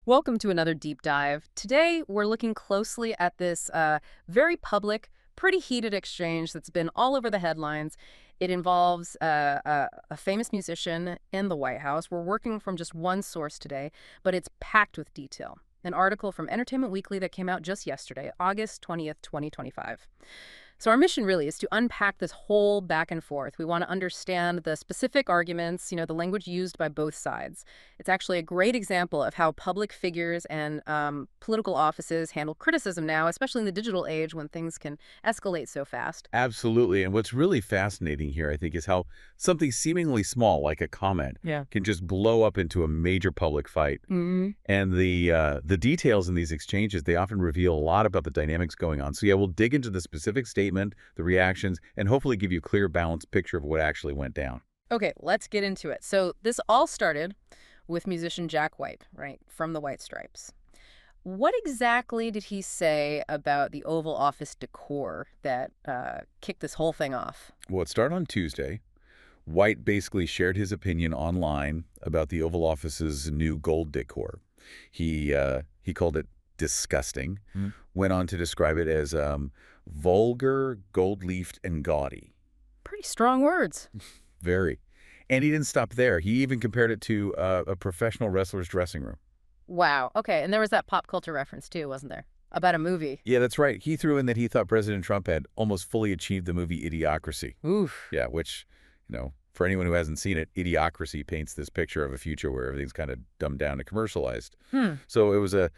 Welcome to another deep dive. Today, we're looking closely at this very public, pretty heated exchange that's been all over the headlines. It involves a famous musician in the White House. We're working from just one source today, but it's packed with detail. An article from Entertainment Weekly that came out just yesterday, August 20th, 2025. So our mission really is to unpack this whole back and forth. We want to understand the specific arguments, the language used by both sides. It's actually a great example of how public figures and political offices handle criticism now, especially in the digital age when things can escalate so fast. Absolutely. And what's really fascinating here, I think, is how something seemingly small, like a comment, Yeah. can just blow up into a major public fight. Mm-hmm. And the details in these exchanges, they often reveal a lot about the dynamics going on. So yeah, we'll dig into the specific statement, the reactions, and hopefully give you a clear, balanced picture of what actually went down. Okay, let's get into it. So this all started with musician Jack White, right, from the White Stripes. What exactly did he say about the Oval Office decor that kicked this whole thing off? Well, it started on Tuesday. White basically shared his opinion online about the Oval Office's new gold decor. He called it disgusting, went on to describe it as vulgar, gold-leafed, and gaudy. Pretty strong words. Very. And he didn't stop there. He even compared it to a professional wrestler's dressing room. Wow. Okay, and there was that pop culture reference too, wasn't there? About a movie. Yeah, that's right. He threw in that he thought President Trump had almost fully achieved the movie Idiocracy. Oof. Yeah, which, for anyone who hasn't seen it, Idiocracy paints this picture of a future where everything's kind of dumbed down and commercialized. So it was a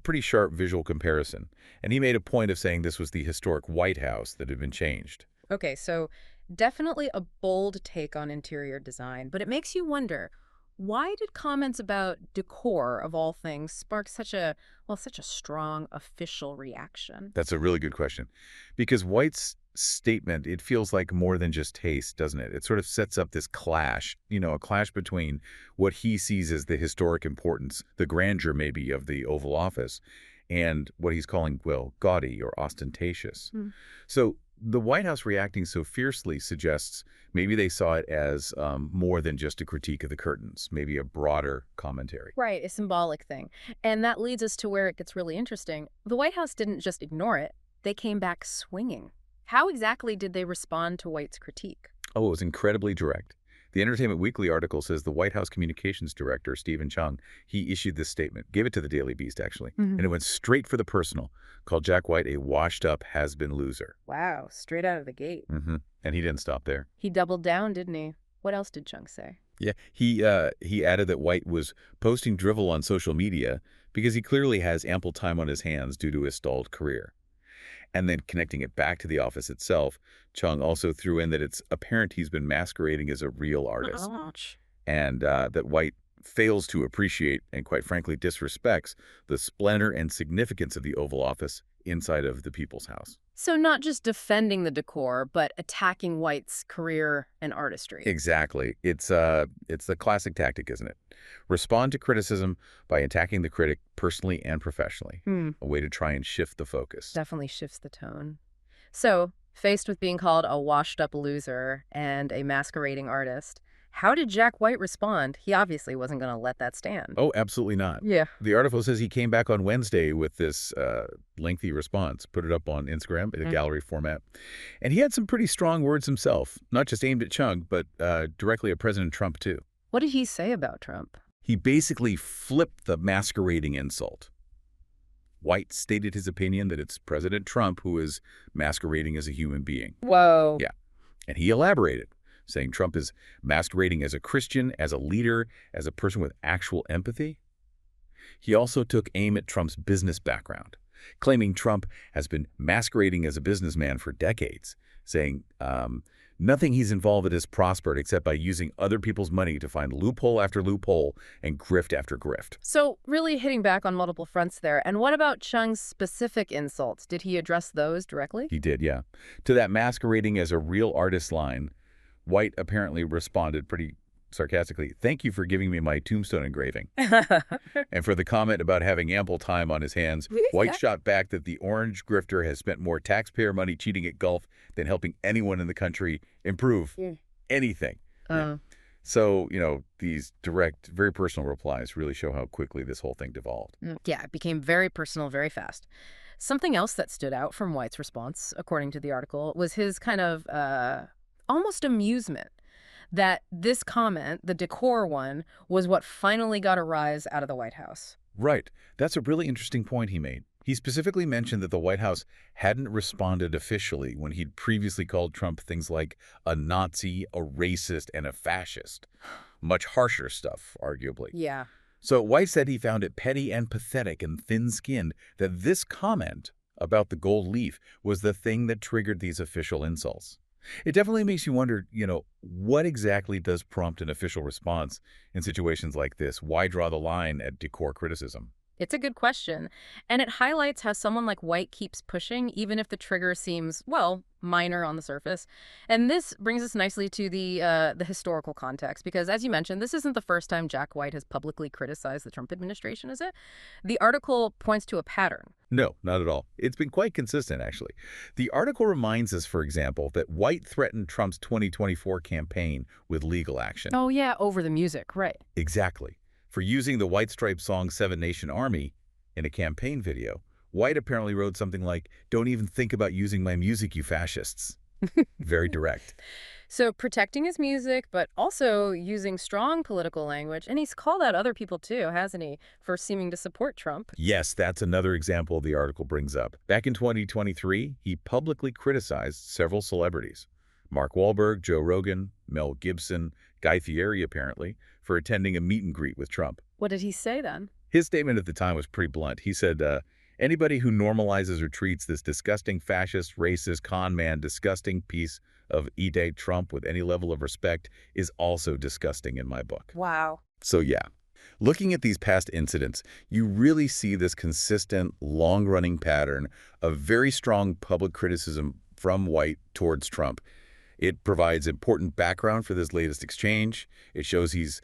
pretty sharp visual comparison. And he made a point of saying this was the historic White House that had been changed. Okay, so definitely a bold take on interior design, but it makes you wonder, why did comments about decor, of all things, spark such a strong official reaction? That's a really good question. Because White's statement, it feels like more than just taste, doesn't it? It sort of sets up this clash, a clash between what he sees as the historic importance, the grandeur maybe of the Oval Office, and what he's calling, well, gaudy or ostentatious. So the White House reacting so fiercely suggests maybe they saw it as more than just a critique of the curtains, maybe a broader commentary. Right, a symbolic thing. And that leads us to where it gets really interesting. The White House didn't just ignore it, they came back swinging. How exactly did they respond to White's critique? Oh, it was incredibly direct. The Entertainment Weekly article says the White House communications director, Chung, he issued this statement, gave it to the Daily Beast, actually, and it went straight for the personal, called Jack White a washed-up has-been loser. Wow, straight out of the gate. And he didn't stop there. He doubled down, didn't he? What else did Chung say? Yeah, he added that White was posting drivel on social media because he clearly has ample time on his hands due to his stalled career. And then connecting it back to the office itself, Chung also threw in that it's apparent he's been masquerading as a real artist. Ouch. And that White fails to appreciate and, quite frankly, disrespects the splendor and significance of the Oval Office inside of the People's House. So not just defending the decor, but attacking White's career and artistry. Exactly. It's the classic tactic, isn't it? Respond to criticism by attacking the critic personally and professionally. A way to try and shift the focus. Definitely shifts the tone. So, faced with being called a washed-up loser and a masquerading artist, how did Jack White respond? He obviously wasn't going to let that stand. Oh, absolutely not. Yeah. The article says he came back on Wednesday with this lengthy response, put it up on Instagram in a gallery format. And he had some pretty strong words himself, not just aimed at Chung, but directly at President Trump, too. What did he say about Trump? He basically flipped the masquerading insult. White stated his opinion that it's President Trump who is masquerading as a human being. Whoa. Yeah. And he elaborated, saying Trump is masquerading as a Christian, as a leader, as a person with actual empathy. He also took aim at Trump's business background, claiming Trump has been masquerading as a businessman for decades, saying nothing he's involved in has prospered except by using other people's money to find loophole after loophole and grift after grift. So really hitting back on multiple fronts there. And what about Chung's specific insults? Did he address those directly? He did, yeah. To that masquerading as a real artist line, White apparently responded pretty sarcastically, "Thank you for giving me my tombstone engraving." And for the comment about having ample time on his hands, White shot back that the orange grifter has spent more taxpayer money cheating at golf than helping anyone in the country improve anything. So, these direct, very personal replies really show how quickly this whole thing devolved. Yeah, it became very personal very fast. Something else that stood out from White's response, according to the article, was his kind of almost amusement that this comment, the decor one, was what finally got a rise out of the White House. Right. That's a really interesting point he made. He specifically mentioned that the White House hadn't responded officially when he'd previously called Trump things like a Nazi, a racist, and a fascist. Much harsher stuff, arguably. Yeah. So White said he found it petty and pathetic and thin-skinned that this comment about the gold leaf was the thing that triggered these official insults. It definitely makes you wonder, what exactly does prompt an official response in situations like this? Why draw the line at decor criticism? It's a good question. And it highlights how someone like White keeps pushing, even if the trigger seems, well, minor on the surface. And this brings us nicely to the historical context, because as you mentioned, this isn't the first time Jack White has publicly criticized the Trump administration, is it? The article points to a pattern. No, not at all. It's been quite consistent, actually. The article reminds us, for example, that White threatened Trump's 2024 campaign with legal action. Oh, yeah, over the music, right. Exactly. For using the White Stripes song Seven Nation Army in a campaign video, White apparently wrote something like, "Don't even think about using my music, you fascists." Very direct. So protecting his music, but also using strong political language. And he's called out other people too, hasn't he, for seeming to support Trump? Yes, that's another example the article brings up. Back in 2023, he publicly criticized several celebrities. Mark Wahlberg, Joe Rogan, Mel Gibson, Guy Fieri, apparently, for attending a meet and greet with Trump. What did he say then? His statement at the time was pretty blunt. He said, anybody who normalizes or treats this disgusting fascist, racist, con man, disgusting piece of E-Day Trump with any level of respect is also disgusting in my book. Wow. So yeah, looking at these past incidents, you really see this consistent, long-running pattern of very strong public criticism from White towards Trump. It provides important background for this latest exchange. It shows he's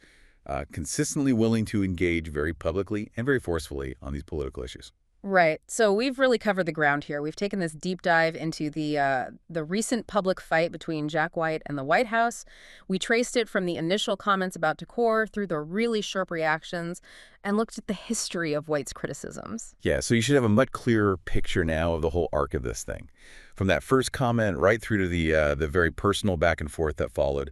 consistently willing to engage very publicly and very forcefully on these political issues. Right. So we've really covered the ground here. We've taken this deep dive into the recent public fight between Jack White and the White House. We traced it from the initial comments about decor through the really sharp reactions and looked at the history of White's criticisms. Yeah, so you should have a much clearer picture now of the whole arc of this thing. From that first comment right through to the very personal back and forth that followed.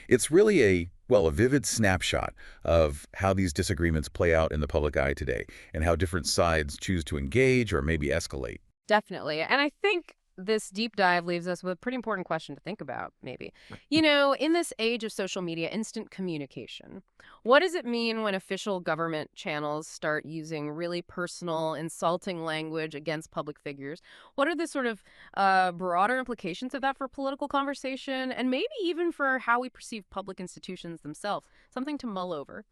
It's really a vivid snapshot of how these disagreements play out in the public eye today and how different sides choose to engage or maybe escalate. Definitely. And I think this deep dive leaves us with a pretty important question to think about, maybe. In this age of social media, instant communication, what does it mean when official government channels start using really personal, insulting language against public figures? What are the sort of broader implications of that for political conversation and maybe even for how we perceive public institutions themselves? Something to mull over.